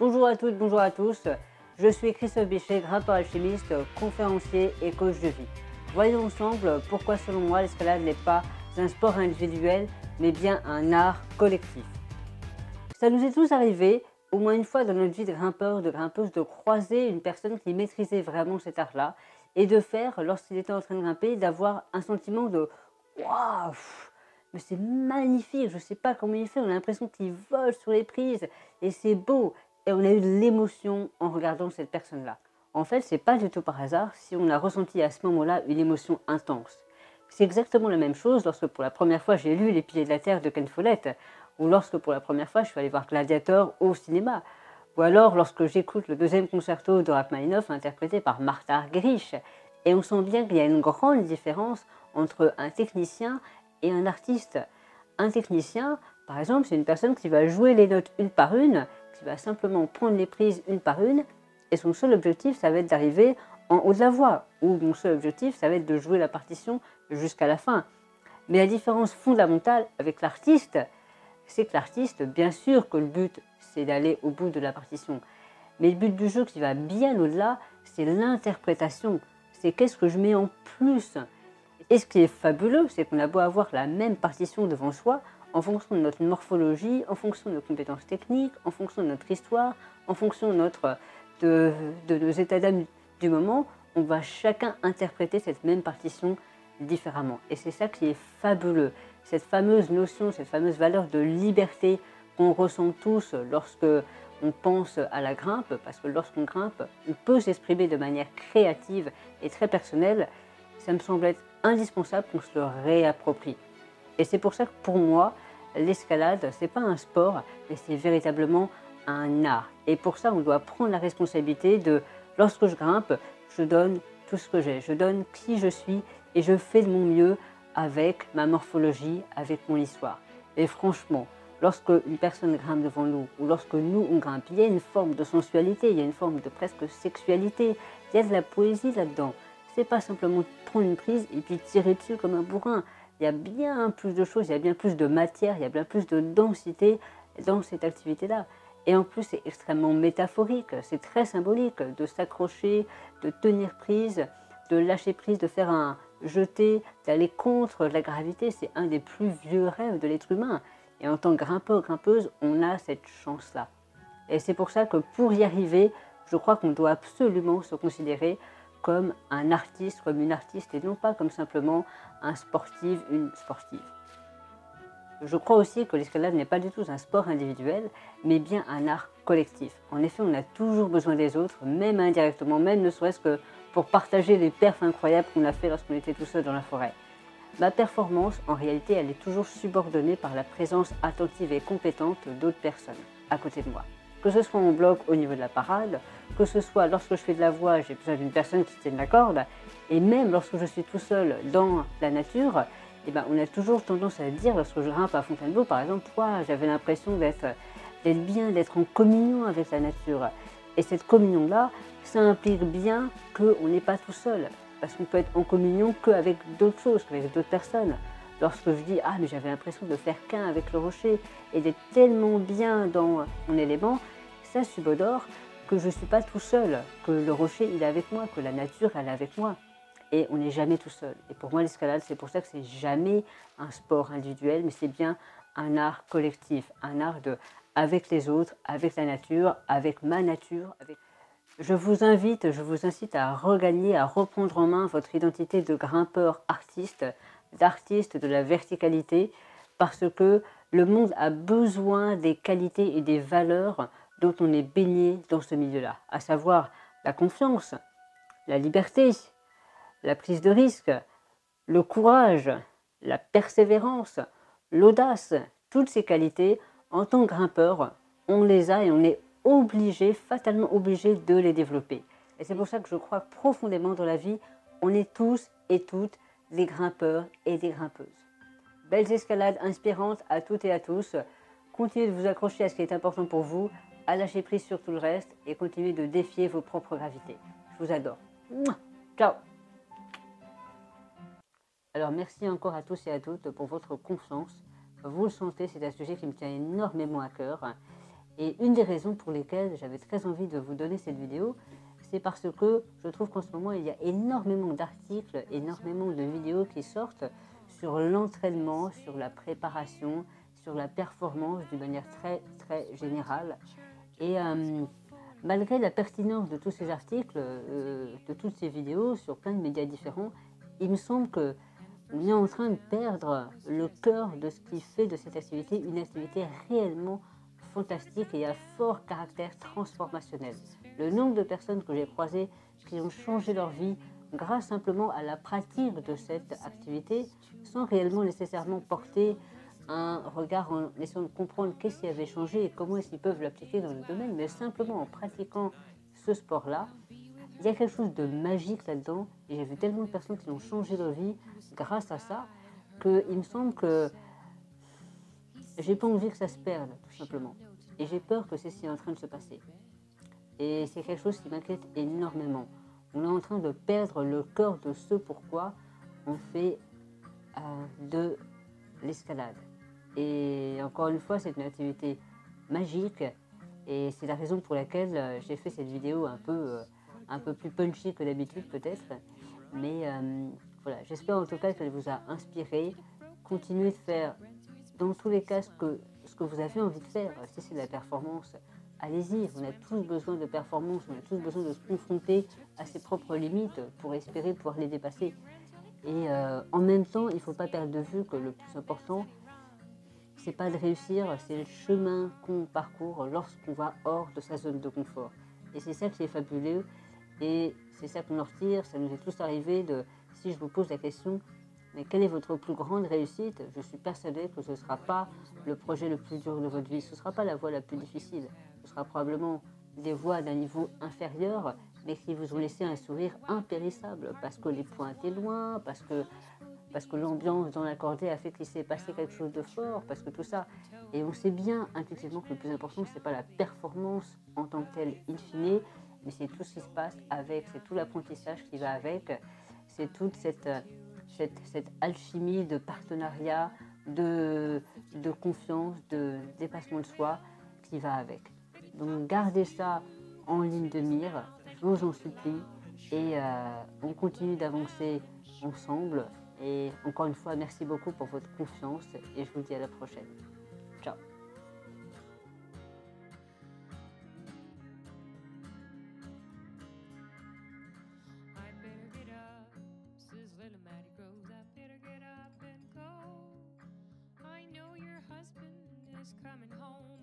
Bonjour à toutes, bonjour à tous. Je suis Christophe Bichet, grimpeur alchimiste, conférencier et coach de vie. Voyons ensemble pourquoi selon moi l'escalade n'est pas un sport individuel mais bien un art collectif. Ça nous est tous arrivé, au moins une fois dans notre vie de grimpeur, de grimpeuse, de croiser une personne qui maîtrisait vraiment cet art-là et de faire, lorsqu'il était en train de grimper, d'avoir un sentiment de waouh, mais c'est magnifique, je ne sais pas comment il fait, on a l'impression qu'il vole sur les prises et c'est beau. Et on a eu de l'émotion en regardant cette personne-là. En fait, c'est pas du tout par hasard si on a ressenti à ce moment-là une émotion intense. C'est exactement la même chose lorsque pour la première fois j'ai lu Les Piliers de la Terre de Ken Follett, ou lorsque pour la première fois je suis allé voir Gladiator au cinéma, ou alors lorsque j'écoute le deuxième concerto de Rachmaninoff interprété par Martha Argerich. Et on sent bien qu'il y a une grande différence entre un technicien et un artiste. Un technicien, par exemple, c'est une personne qui va jouer les notes une par une, qui va simplement prendre les prises une par une, et son seul objectif, ça va être d'arriver en haut de la voix, ou mon seul objectif, ça va être de jouer la partition jusqu'à la fin. Mais la différence fondamentale avec l'artiste, c'est que l'artiste, bien sûr que le but, c'est d'aller au bout de la partition, mais le but du jeu qui va bien au-delà, c'est l'interprétation, c'est qu'est-ce que je mets en plus. Et ce qui est fabuleux, c'est qu'on a beau avoir la même partition devant soi, en fonction de notre morphologie, en fonction de nos compétences techniques, en fonction de notre histoire, en fonction de nos états d'âme du moment, on va chacun interpréter cette même partition différemment. Et c'est ça qui est fabuleux, cette fameuse notion, cette fameuse valeur de liberté qu'on ressent tous lorsque on pense à la grimpe, parce que lorsqu'on grimpe, on peut s'exprimer de manière créative et très personnelle. Ça me semble être indispensable qu'on se le réapproprie. Et c'est pour ça que pour moi, l'escalade, c'est pas un sport, mais c'est véritablement un art. Et pour ça, on doit prendre la responsabilité de, lorsque je grimpe, je donne tout ce que j'ai, je donne qui je suis et je fais de mon mieux avec ma morphologie, avec mon histoire. Et franchement, lorsque une personne grimpe devant nous, ou lorsque nous on grimpe, il y a une forme de sensualité, il y a une forme de presque sexualité, il y a de la poésie là-dedans. C'est pas simplement prendre une prise et puis tirer dessus comme un bourrin. Il y a bien plus de choses, il y a bien plus de matière, il y a bien plus de densité dans cette activité-là. Et en plus, c'est extrêmement métaphorique, c'est très symbolique de s'accrocher, de tenir prise, de lâcher prise, de faire un jeté, d'aller contre la gravité. C'est un des plus vieux rêves de l'être humain. Et en tant que grimpeur, grimpeuse, on a cette chance-là. Et c'est pour ça que pour y arriver, je crois qu'on doit absolument se considérer comme un artiste, comme une artiste, et non pas comme simplement un sportif, une sportive. Je crois aussi que l'escalade n'est pas du tout un sport individuel, mais bien un art collectif. En effet, on a toujours besoin des autres, même indirectement, même ne serait-ce que pour partager les perfs incroyables qu'on a fait lorsqu'on était tout seul dans la forêt. Ma performance, en réalité, elle est toujours subordonnée par la présence attentive et compétente d'autres personnes à côté de moi. Que ce soit en bloc au niveau de la parade, que ce soit lorsque je fais de la voix, j'ai besoin d'une personne qui tienne la corde, et même lorsque je suis tout seul dans la nature, eh ben, on a toujours tendance à dire, lorsque je grimpe à Fontainebleau par exemple, j'avais l'impression d'être bien, d'être en communion avec la nature. Et cette communion-là, ça implique bien qu'on n'est pas tout seul, parce qu'on peut être en communion qu'avec d'autres choses, qu'avec d'autres personnes. Lorsque je dis « Ah, mais j'avais l'impression de faire qu'un avec le rocher » et d'être tellement bien dans mon élément, ça subodore que je ne suis pas tout seul, que le rocher il est avec moi, que la nature elle est avec moi. Et on n'est jamais tout seul. Et pour moi, l'escalade, c'est pour ça que c'est jamais un sport individuel, mais c'est bien un art collectif, un art de avec les autres, avec la nature, avec ma nature. Je vous invite, je vous incite à regagner, à reprendre en main votre identité de grimpeur artiste, d'artiste de la verticalité, parce que le monde a besoin des qualités et des valeurs dont on est baigné dans ce milieu-là, à savoir la confiance, la liberté, la prise de risque, le courage, la persévérance, l'audace, toutes ces qualités, en tant que grimpeur, on les a et on est obligé, fatalement obligé de les développer. Et c'est pour ça que je crois profondément dans la vie, on est tous et toutes des grimpeurs et des grimpeuses. Belles escalades inspirantes à toutes et à tous. Continuez de vous accrocher à ce qui est important pour vous, à lâcher prise sur tout le reste et continuez de défier vos propres gravités. Je vous adore. Ciao. Alors merci encore à tous et à toutes pour votre confiance. Vous le sentez, c'est un sujet qui me tient énormément à cœur. Et une des raisons pour lesquelles j'avais très envie de vous donner cette vidéo, c'est parce que je trouve qu'en ce moment, il y a énormément d'articles, énormément de vidéos qui sortent sur l'entraînement, sur la préparation, sur la performance d'une manière très générale. Et malgré la pertinence de tous ces articles, de toutes ces vidéos sur plein de médias différents, il me semble que on est en train de perdre le cœur de ce qui fait de cette activité une activité réellement fantastique et à fort caractère transformationnel. Le nombre de personnes que j'ai croisées qui ont changé leur vie grâce simplement à la pratique de cette activité, sans réellement nécessairement porter un regard en essayant de comprendre qu'est-ce qui avait changé et comment est-ce qu'ils peuvent l'appliquer dans le domaine, mais simplement en pratiquant ce sport-là. Il y a quelque chose de magique là-dedans et j'ai vu tellement de personnes qui ont changé leur vie grâce à ça qu'il me semble que j'ai pas envie que ça se perde, tout simplement. Et j'ai peur que c'est ce qui est en train de se passer. Et c'est quelque chose qui m'inquiète énormément. On est en train de perdre le cœur de ce pourquoi on fait de l'escalade. Et encore une fois, c'est une activité magique et c'est la raison pour laquelle j'ai fait cette vidéo un peu plus punchy que d'habitude peut-être. Mais voilà, j'espère en tout cas qu'elle vous a inspiré. Continuez de faire dans tous les cas ce que vous avez envie de faire. Si c'est de la performance, allez-y, on a tous besoin de performance, on a tous besoin de se confronter à ses propres limites pour espérer pouvoir les dépasser. Et en même temps, il ne faut pas perdre de vue que le plus important, c'est pas de réussir, c'est le chemin qu'on parcourt lorsqu'on va hors de sa zone de confort. Et c'est ça qui est fabuleux, et c'est ça qu'on en retire, ça nous est tous arrivé de, si je vous pose la question, mais quelle est votre plus grande réussite? Je suis persuadée que ce ne sera pas le projet le plus dur de votre vie, ce ne sera pas la voie la plus difficile, ce sera probablement des voies d'un niveau inférieur, mais qui vous ont laissé un sourire impérissable, parce que les points étaient loin, parce que l'ambiance dans l'accordé a fait qu'il s'est passé quelque chose de fort, parce que tout ça. Et on sait bien intuitivement que le plus important, ce n'est pas la performance en tant que telle in fine, mais c'est tout ce qui se passe avec, c'est tout l'apprentissage qui va avec, c'est toute cette alchimie de partenariat, de confiance, de dépassement de soi qui va avec. Donc gardez ça en ligne de mire, je vous en supplie, et on continue d'avancer ensemble. Et encore une fois, merci beaucoup pour votre confiance et je vous dis à la prochaine. Ciao. I better get up, says little Maddie grows. I better get up and go. I know your husband is coming home.